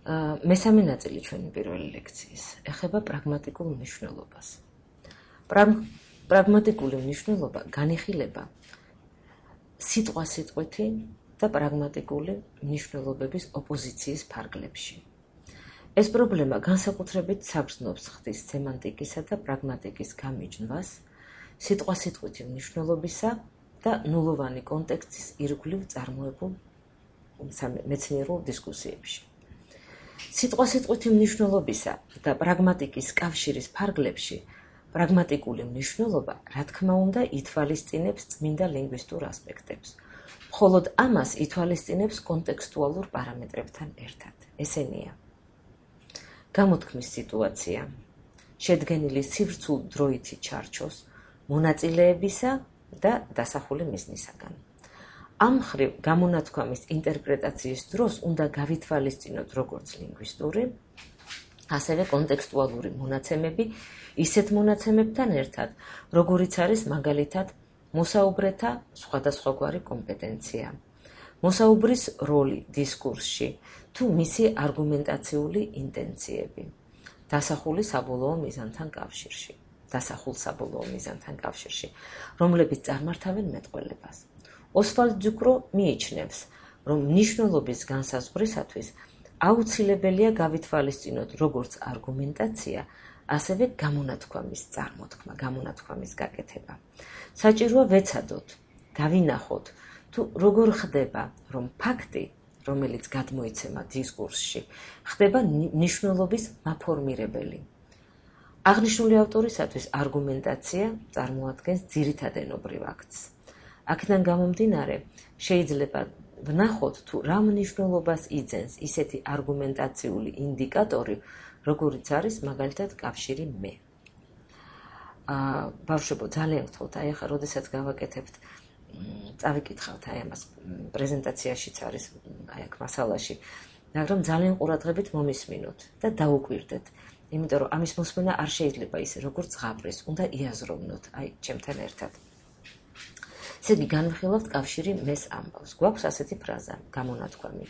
მესამე ნაწილი ჩვენი პირველი ლექციის ეხება პრაგმატიკულ მნიშვნელობას. პრაგმატიკული მნიშვნელობა განიხილება სიტყვასიტყვითი და პრაგმატიკული მნიშვნელობების ოპოზიციის ფარგლებში. ეს პრობლემა განსაკუთრებით საგრძნობს ხდის სემანტიკისა და პრაგმატიკის გამიჯნვას, სიტყვასიტყვითი მნიშვნელობისა და ნულოვანი კონტექსტის ირგვლივ წარმოებულ მეცნიერულ დისკუსიებში. სიტყვასიტყვითი მნიშვნელობისა და პრაგმატიკის კავშირის ფარგლებში პრაგმატიკული მნიშვნელობა, რა თქმა უნდა, ითვალისწინებს წმინდა ლინგვისტურ ასპექტებს. მხოლოდ ამას ითვალისწინებს კონტექსტუალურ პარამეტრებთან ერთად. ესენია: გამოთქმის სიტუაცია, შედგენილი სივრცულ დროითი ჩარჩოს, მონაწილეებისა და დასახული მიზნისაგან. ამ მხრივ გამონათქვამის ინტერპრეტაციის დროს უნდა გავითვალისწინოთ როგორც ლინგვისტური, ასევე კონტექსტუალური მონაცემები ისეთ მონაცემებთან ერთად, როგორიც არის მაგალითად მოსაუბრეთა სხვადასხვაგვარი კომპეტენცია, მოსაუბრის როლი დისკურსში თუ მისი არგუმენტაციული ინტენციები, დასახულ საბოლოო მიზანთან კავშირში, რომლებიც წარმართავენ მეტყველებას. ოსვალდ დუკრო მიიჩნევს, რომ მნიშვნელობის განსაზღვრისათვის აუცილებელია გავითვალისწინოთ როგორც არგუმენტაცია, ასევე გამონათქვამის წარმოთქმა, გამონათქვამის გაკეთება. საჭიროა ვეცადოთ, დავინახოთ, თუ როგორ ხდება, რომ ფაქტი, რომელიც გადმოიცემა დისკურსში, ხდება მნიშვნელობის მაფორმირებელი. აღნიშნული ავტორისათვის არგუმენტაცია წარმოადგენს ძირითად ენობრივ აქტს. აქედან გამომდინარე, შეიძლება ვნახოთ, თუ რა მნიშვნელობას იძენს ისეთი არგუმენტაციული ინდიკატორი, როგორიც არის მაგალითად კავშირი მე. ბავშვებო, ძალიან გთხოვთ, აი ახლა როდესაც გავაკეთებთ, წავიკითხავთ აი ამას პრეზენტაციაშიც არის აი აქ მასალაში, მაგრამ ძალიან ყურადღებით მომისმინოთ და დაუკვირდეთ, იმიტომ რომ ამის მოსმენა არ შეიძლება ისე როგორც ღაბრის, უნდა იაზროვნოთ აი ჩემთან ერთად. ესე იგი, განვიხილავთ კავშირი მეს ამბავს. გვაქვს ასეთი ფრაზა, გამონათქვამი.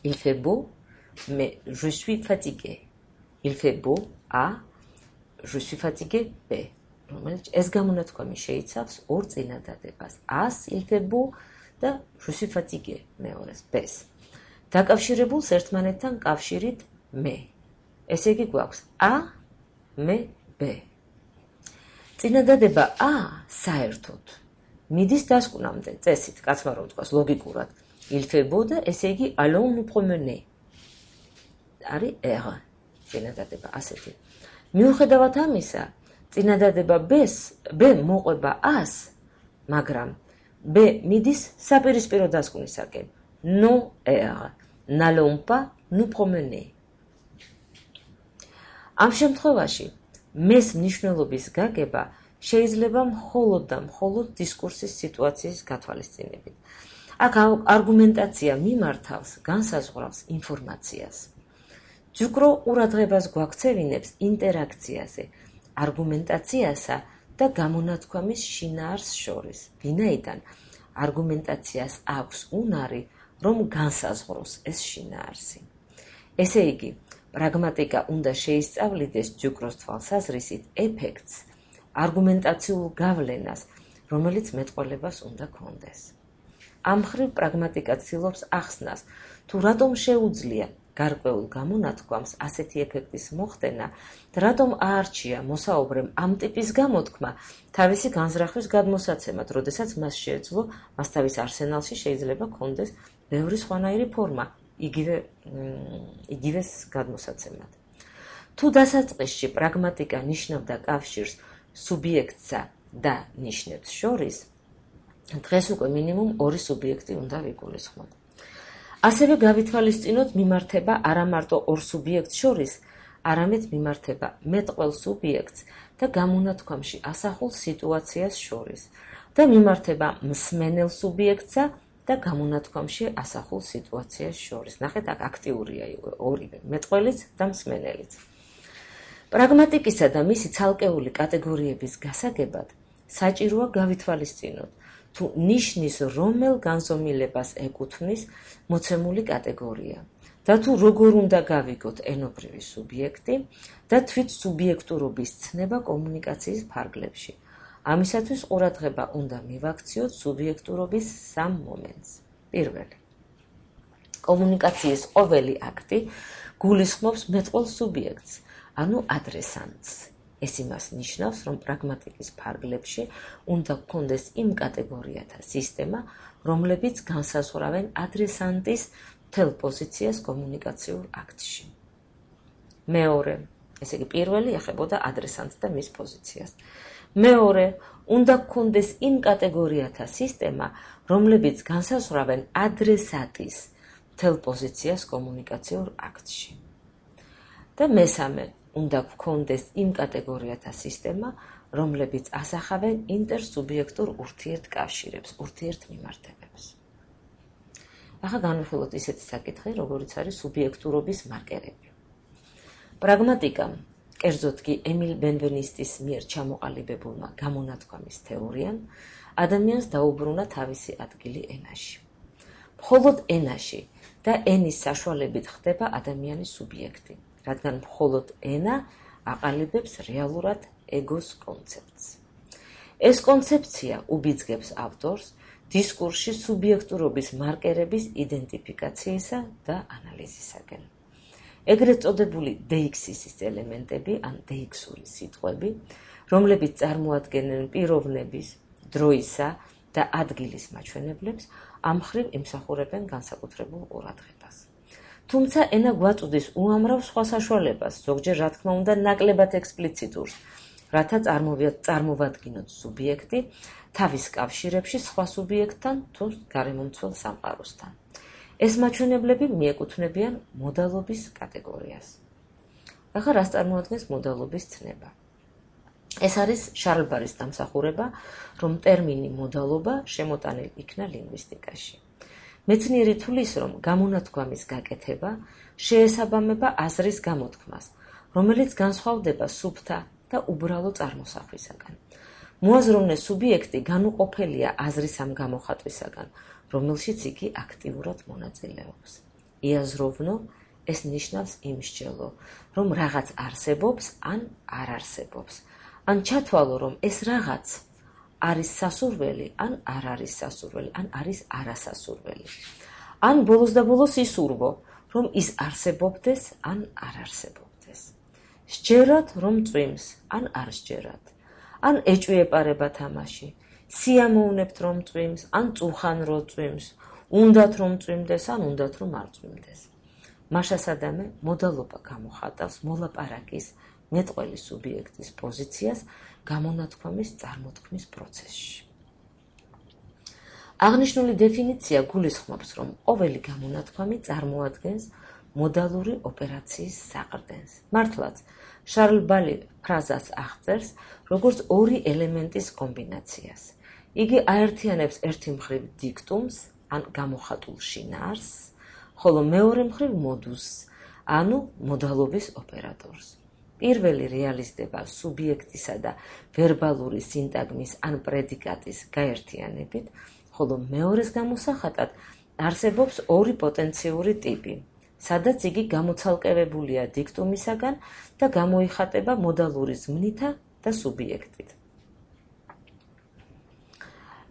Il fait beau, mais je suis fatigué. Il fait beau, A, je suis fatigué, B. რომელიც ეს გამონათქვამი შეიცავს ორ წინადადებას. A-ს il fait beau და je suis fatigué მეორეს B-ს. დაკავშირებულს ერთმანეთთან კავშირით მე. ესე იგი გვაქვს A, მე, B. წინადადება A საერთოდ მიდის დასკვნამდე, წესით, კაცმა რომ თქვას ლოგიკურად. Il fait beau და ესე იგი allons nous promener. არის R. წინადადება ასეთი. მიუხედავად ამისა, წინადადება B მოყვება A-ს, მაგრამ B მიდის საპირისპირო დასკვნისაკენ. Non R. N'allons pas nous promener. ამ შემთხვევაში მეს მნიშვნელობის გაგება შეიძლება მხოლოდ და მხოლოდ დისკურსის სიტუაციის გათვალისწინებით. აქ არგუმენტაცია მიმართავს, განსაზღვრავს ინფორმაციას. დუკრო ყურადღებას გვაქცევინებს ინტერაქციაზე, არგუმენტაციასა და გამონათქვამის შინაარს შორის, ვინაიდან არგუმენტაციას აქვს უნარი, რომ განსაზღვროს ეს შინაარსი. ესე იგი, პრაგმატიკა უნდა შეისწავლიდეს დუკროს თვალსაზრისით ეფექტს, არგუმენტაციულ გავლენას, რომელიც მეტყველებას უნდა ჰქონდეს. ამ მხრივ პრაგმატიკა ცდილობს ახსნას, თუ რატომ შეუძლია გარკვეულ გამონათქვამს ასეთი ეფექტის მოხდენა და რატომ აარჩია მოსაუბრემ ამ ტიპის გამოთქმა თავისი განზრახვის გადმოსაცემად, როდესაც მას შეეძლო, მას თავის არსენალში შეიძლება ჰქონდეს ბევრი სხვანაირი ფორმა, იგივე გადმოსაცემად. თუ დასაწყისში პრაგმატიკა ნიშნავდა კავშირს სუბიექტსა და ნიშნებს შორის, დღეს უკვე მინიმუმ ორი სუბიექტი უნდა ვიგულისხმოთ. ასევე გავითვალისწინოთ მიმართება არა მარტო ორ სუბიექტს შორის, არამედ მიმართება მეტყველ სუბიექტს და გამონათქვამში ასახულ სიტუაციას შორის და მიმართება მსმენელ სუბიექტსა და გამონათქვამში ასახულ სიტუაციას შორის. ნახეთ, აქ აქტიურია ორივე, მეტყველიც და მსმენელიც. პრაგმატიკისა და მისი ცალკეული კატეგორიების გასაგებად საჭიროა გავითვალისწინოთ, თუ ნიშნის რომელ განზომილებას ეკუთვნის მოცემული კატეგორია და თუ როგორ უნდა გავიგოთ ენობრივი სუბიექტი და თვით სუბიექტურობის ცნება კომუნიკაციის ფარგლებში. ამისათვის ყურადღება უნდა მივაქციოთ სუბიექტურობის სამ მომენტს. პირველი. კომუნიკაციის ყოველი აქტი გულისხმობს მეტყველ სუბიექტს, ანუ ადრესანტს. ეს იმას ნიშნავს, რომ პრაგმატიკის ფარგლებში უნდა გქონდეს იმ კატეგორიათა სისტემა, რომლებიც განსაზღვრავენ ადრესანტის მთელ პოზიციას კომუნიკაციურ აქტში. მეორე, ესე იგი პირველი ეხებოდა ადრესანტს და მის პოზიციას. მეორე, უნდა გქონდეს იმ კატეგორიათა სისტემა, რომლებიც განსაზღვრავენ ადრესატის მთელ პოზიციას კომუნიკაციურ აქტში. და მესამე, უნდა გქონდეს იმ კატეგორიათა სისტემა, რომლებიც ასახავენ ინტერსუბიექტურ ურთიერთკავშირებს, ურთიერთმიმართებებს. ახლა განვიხილოთ ისეთი საკითხი, როგორიც არის სუბიექტურობის მარკერები. პრაგმატიკამ, კერძოდ კი ემილ ბენვენისტის მიერ ჩამოყალიბებულმა გამონათქვამის თეორიამ, ადამიანს დაუბრუნა თავისი ადგილი ენაში. მხოლოდ ენაში და ენის საშუალებით ხდება ადამიანის სუბიექტი, რადგან მხოლოდ ენა აყალიბებს რეალურად ეგოს კონცეფტს. ეს კონცეფცია უბიძგებს ავტორს დისკურსში სუბიექტურობის მარკერების იდენტიფიკაციისა და ანალიზისაკენ. ეგრეთ წოდებული დეიქსისის ელემენტები, ან დეიქსური სიტყვები, რომლებიც წარმოადგენენ პიროვნების, დროისა და ადგილის მაჩვენებლებს, ამ მხრივ იმსახურებენ განსაკუთრებულ ყურადღებას. თუმცა ენა გვაწვდის უამრავ სხვა საშუალებას, ზოგჯერ რა თქმა უნდა ნაკლებად ექსპლიციტურს, რათა წარმოვადგინოთ სუბიექტი თავის კავშირებში სხვა სუბიექტთან თუ გარემომცველ სამყაროსთან. ეს მაჩვენებლები მიეკუთვნებიან მოდალობის კატეგორიას. ახლა რას წარმოადგენს მოდალობის ცნება? ეს არის შარლ ბარის დამსახურება, რომ ტერმინი მოდალობა შემოტანილ იქნა ლინგვისტიკაში. მეცნიერი თვლის, რომ გამონათქვამის გაკეთება შეესაბამება აზრის გამოთქმას, რომელიც განსხვავდება სუფთა და უბრალო წარმოსახვისაგან. მოაზროვნე სუბიექტი განუყოფელია აზრის ამ გამოხატვისაგან, რომელშიც იგი აქტიურად მონაწილეობს. იაზროვნო ეს ნიშნავს იმსჯელო, რომ რაღაც არსებობს ან არ არსებობს, ან ჩათვალო, რომ ეს რაღაც არის სასურველი ან არ არის სასურველი, ან არის არასასურველი. ან ბოლოს და ბოლოს ისურვო, რომ ის არსებობდეს ან არ არსებობდეს. სჯერათ, რომ წვიმს, ან არ სჯერათ. ან ეჭვიეპარება თამაში. სიამოვნებთ, რომ წვიმს, ან წუხან რო წვიმს. უნდათ რომ წვიმდეს, ან უნდათ რომ არ წვიმდეს. მაშასადამე მოდალობა გამოხატავს მოლაპარაკის მეტყველი სუბიექტის პოზიციას გამონათქვამის წარმოთქმის პროცესში. აღნიშნული დეფინიცია გულისხმობს, რომ ყოველი გამონათქვამი წარმოადგენს მოდალური ოპერაციის საყრდენს. მართლაც, შარლ ბალი ფრაზას აღწერს, როგორც ორი ელემენტის კომბინაციას. იგი აერთიანებს ერთი მხრივ დიქტუმს, ან გამოხატულ შინაარსს, ხოლო მეორე მხრივ მოდუსს, ანუ მოდალობის ოპერატორს. პირველი რეალიზდება სუბიექტისა და ვერბალური სინტაგმის ან პრედიკატის გაერთიანებით, ხოლო მეორეს გამოსახატად არსებობს ორი პოტენციური ტიპი, სადაც იგი გამოცალკევებულია დიქტუმისაგან და გამოიხატება მოდალური ზმნითა და სუბიექტით.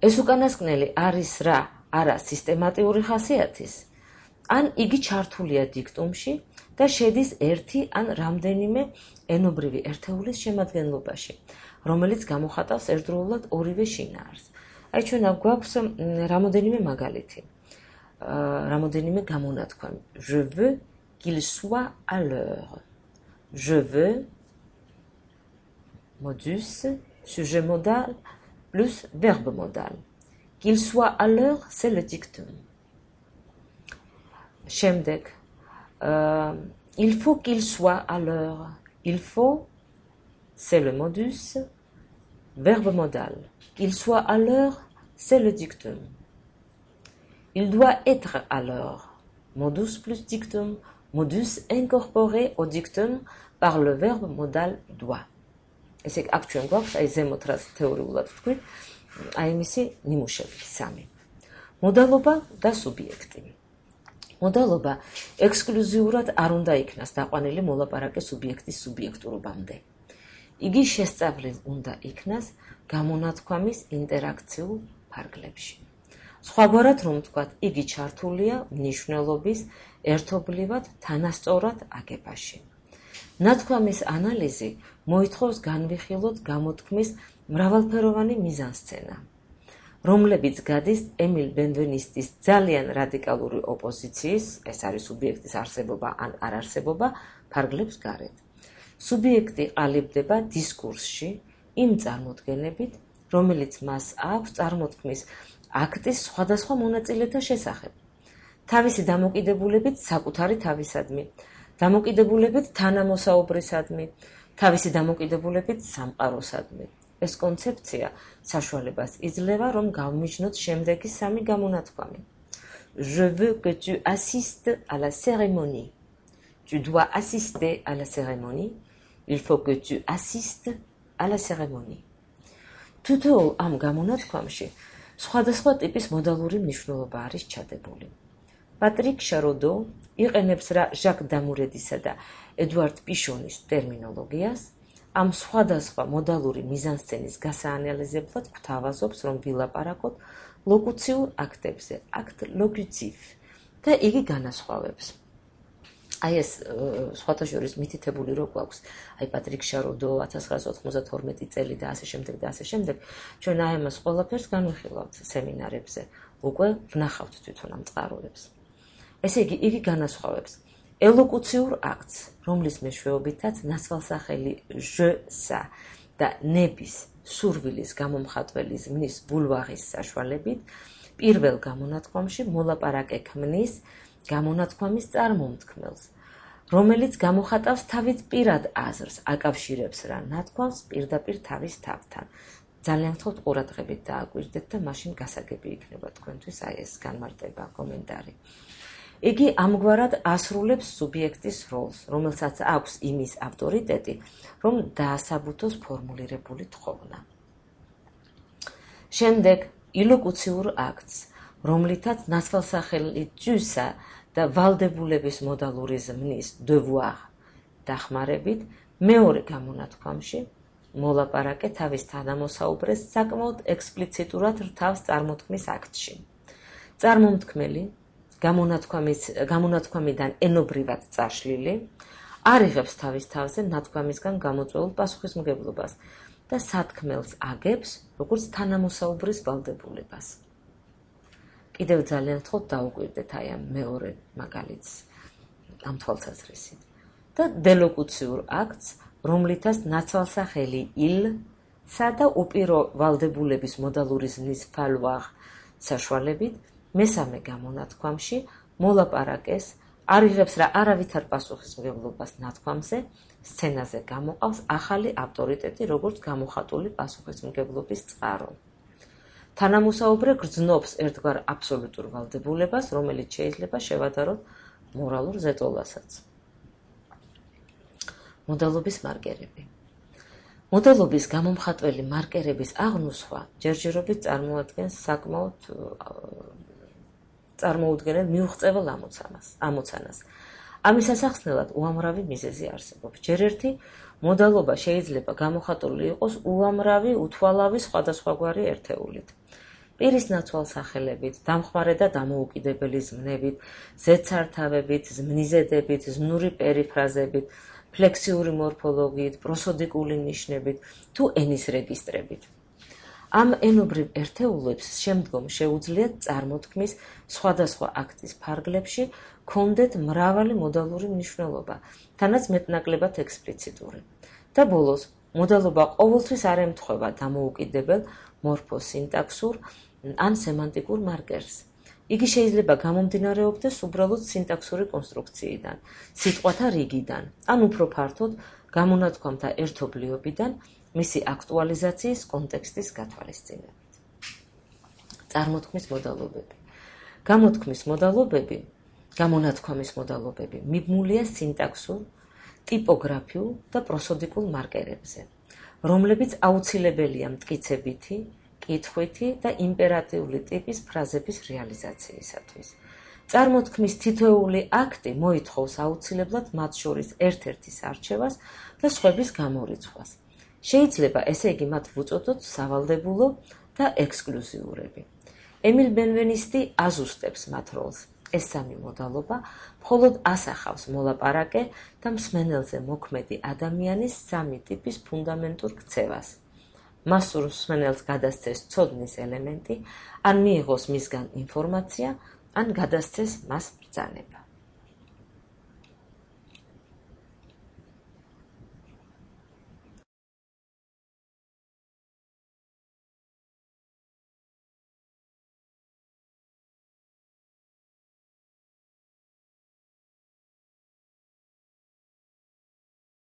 ეს უკანასკნელი არის რა არა სისტემატიური ხასიათის, ან იგი ჩართულია დიქტუმში და შედის ერთი ან რამდენიმე ენობრივი ერთეულის შემადგენლობაში, რომელიც გამოხატავს ერთდროულად ორივე შინაარსს. აი ჩვენ გვაქვს რამოდენიმე მაგალითი, რამოდენიმე გამონათქვამი. Je veux qu'il soit à l'heure. Je veux modus sujet modal plus verbe modal. Qu'il soit à l'heure, c'est le dictum. Შემდეგ, il faut qu'il soit à l'heure. Il faut, c'est le modus, verbe modal. Qu'il soit à l'heure, c'est le dictum. Il doit être à l'heure. Modus plus dictum. Modus incorporé au dictum par le verbe modal doit. ესე აქ ჩვენ გვაქვს აი ზემოთ რაც თეორიულად ვთქვით, აი მისი ნიმუშები სამი. მოდალობა და სუბიექტი. მოდალობა ექსკლუზიურად არ უნდა იქნას დაყვანილი მოლაპარაკე სუბიექტის სუბიექტურობამდე. იგი შესწავლილ უნდა იქნას გამონათქვამის ინტერაქციულ ფარგლებში. სხვაგვარად რომ ვთქვათ, იგი ჩართულია მნიშვნელობის ერთობლივად თანასწორად აგებაში. ნათქვამის ანალიზი მოითხოვს განვიხილოთ გამოთქმის მრავალფეროვანი მიზანსცენა, რომლებიც გადის ემილ ბენვენისტის ძალიან რადიკალური ოპოზიციის, ეს არის სუბიექტის არსებობა ან არარსებობა, ფარგლებს გარეთ. სუბიექტი ყალიბდება დისკურსში იმ წარმოდგენებით, რომელიც მას აქვს წარმოთქმის აქტის სხვადასხვა მონაწილეთა შესახებ. თავისი დამოკიდებულებით საკუთარი თავისადმი, დამოკიდებულებით თანამოსაუბრისადმი, თავისი დამოკიდებულებით სამყაროსადმი. ეს კონცეფცია საშუალებას იძლევა, რომ გავმიჯნოთ შემდეგი სამი გამონათქვამი. Je veux que tu assistes à la cérémonie. Tu dois assister à la cérémonie. Il faut que tu assistes à la cérémonie. თითოეულ ამ გამონათქვამში სხვადასხვა ტიპის მოდალური მნიშვნელობა არის ჩადებული. პატრიკ შაროდო იყენებს რა ჟაკ დამურედისა და ედუარდ პიშონის ტერმინოლოგიას, ამ სხვადასხვა მოდალური მიზანსცენის გასაანალიზებლად გვთავაზობს, რომ ვილაპარაკოთ ლოკუციურ აქტებზე, აქტ ლოკუცივ და იგი განასხვავებს. აი ეს სხვათა შორის მითითებული რო გვაქვს, აი პატრიკ შაროდო 1992 წელი და ასე შემდეგ და ასე შემდეგ, ჩვენ აი ამას ყველაფერს განვიხილავთ სემინარებზე, უკვე ვნახავთ თვითონ ამ წყაროებს. ესე იგი განასხვავებს ელოკუციურ აქტს, რომლის მეშვეობითაც ნაცვალსახელი ჟ-სა და ნების სურვილის გამომხატველი ზმნის ბულვაღის საშუალებით პირველ გამონათქვამში მოლაპარაკე ქმნის გამონათქვამის წარმომქმნელს, რომელიც გამოხატავს თავის პირად აზრს, აკავშირებს რა ნათქვამს პირდაპირ თავის თავთან. ძალიან გთხოვთ ყურადღებით დააკვირდეთ და მაშინ გასაგები იქნება თქვენთვის აი ეს განმარტება, კომენტარი. იგი ამგვარად ასრულებს სუბიექტის როლს, რომელსაც აქვს იმის ავტორიტეტი, რომ დაასაბუთოს ფორმულირებული თხოვნა. შემდეგ ილოკუციურ აქტს, რომლითაც ნაცვალსახელი ჯუსა და ვალდებულების მოდალური ზმნის devoir დახმარებით მეორე გამონათქვამში მოლაპარაკე თავის თანამოსაუბრეს საკმაოდ ექსპლიციტურად რთავს წარმოთქმის აქტში. წარმომქმნელი გამონათქვამიდან ენობრივად წაშლილი არ იღებს თავის თავზე ნათქვამისგან გამოწვეულ პასუხისმგებლობას და სათქმელს აგებს როგორც თანამოსაუბრის ვალდებულებას. კიდევ ძალიან გთხოვთ დაუკვირდეთ აი ამ მეორე მაგალითს ამ თვალსაზრისით. და დელოკუციურ აქტს, რომლითაც ნაცვალსახელი il-სა და უპირო ვალდებულების მოდალური ზმნის falloir საშუალებით მესამე გამონათქვამში მოლაპარაკეს არ იღებს რა არავითარ პასუხისმგებლობას ნათქვამზე, სცენაზე გამოყავს ახალი ავტორიტეტი, როგორც გამოხატული პასუხისმგებლობის წყარო. თანამოსაუბრე გრძნობს ერთგვარ აბსოლუტურ ვალდებულებას, რომელიც შეიძლება შევადაროთ მორალურ ზეწოლასაც. მოდალობის მარკერები. მოდალობის გამომხატველი მარკერების აღნუსხვა ჯერჯერობით წარმოუდგენელ მიუღწევალ ამოცანას. ამის ასახსნელად უამრავი მიზეზი არსებობს. ჯერ ერთი მოდალობა შეიძლება გამოხატული იყოს უამრავი უთვალავი სხვადასხვაგვარი ერთეულით. პირის ნაცვალსახელებით, დამხმარე და დამოუკიდებელი ზმნებით, ზედსართავებით, ზმნიზედებით, ზმნური პერიფრაზებით, ფლექსიური მორფოლოგიით, პროსოდიკული ნიშნებით თუ ენის რეგისტრებით. ამ ენობრივ ერთეულებს შემდგომ შეუძლიათ წარმოთქმის სხვადასხვა აქტის ფარგლებში ჰქონდეთ მრავალი მოდალური მნიშვნელობა, თანაც მეტნაკლებად ექსპლიციტური. და ბოლოს, მოდალობა ყოველთვის არ ემთხვევა დამოუკიდებელ მორფოსინტაქსურ ან სემანტიკურ მარკერს. იგი შეიძლება გამომდინარეობდეს უბრალოდ სინტაქსური კონსტრუქციიდან, სიტყვათა რიგიდან, ან უფრო ფართოდ გამონათქვამთა ერთობლიობიდან, მისი აქტუალიზაციის კონტექსტის გათვალისწინებით. წარმოთქმის მოდალობები. გამონათქვამის მოდალობები მიბმულია სინტაქსურ, ტიპოგრაფიულ და პროსოდიკულ მარკერებზე, რომლებიც აუცილებელია მტკიცებითი, კითხვითი და იმპერატიული ტიპის ფრაზების რეალიზაციისათვის. წარმოთქმის თითოეული აქტი მოითხოვს აუცილებლად მათ შორის ერთ-ერთის არჩევას და სხვების გამორიცხვას. შეიძლება ესე იგი მათ ვუწოდოთ სავალდებულო და ექსკლუზიურები. ემილ ბენვენისტი აზუსტებს მათ როლს. ეს სამი მოდალობა მხოლოდ ასახავს მოლაპარაკე და მსმენელზე მოქმედი ადამიანის სამი ტიპის ფუნდამენტურ ქცევას. მას სურს მსმენელს გადასცეს ცოდნის ელემენტი, ან მიიღოს მისგან ინფორმაცია, ან გადასცეს მას ბრძანება.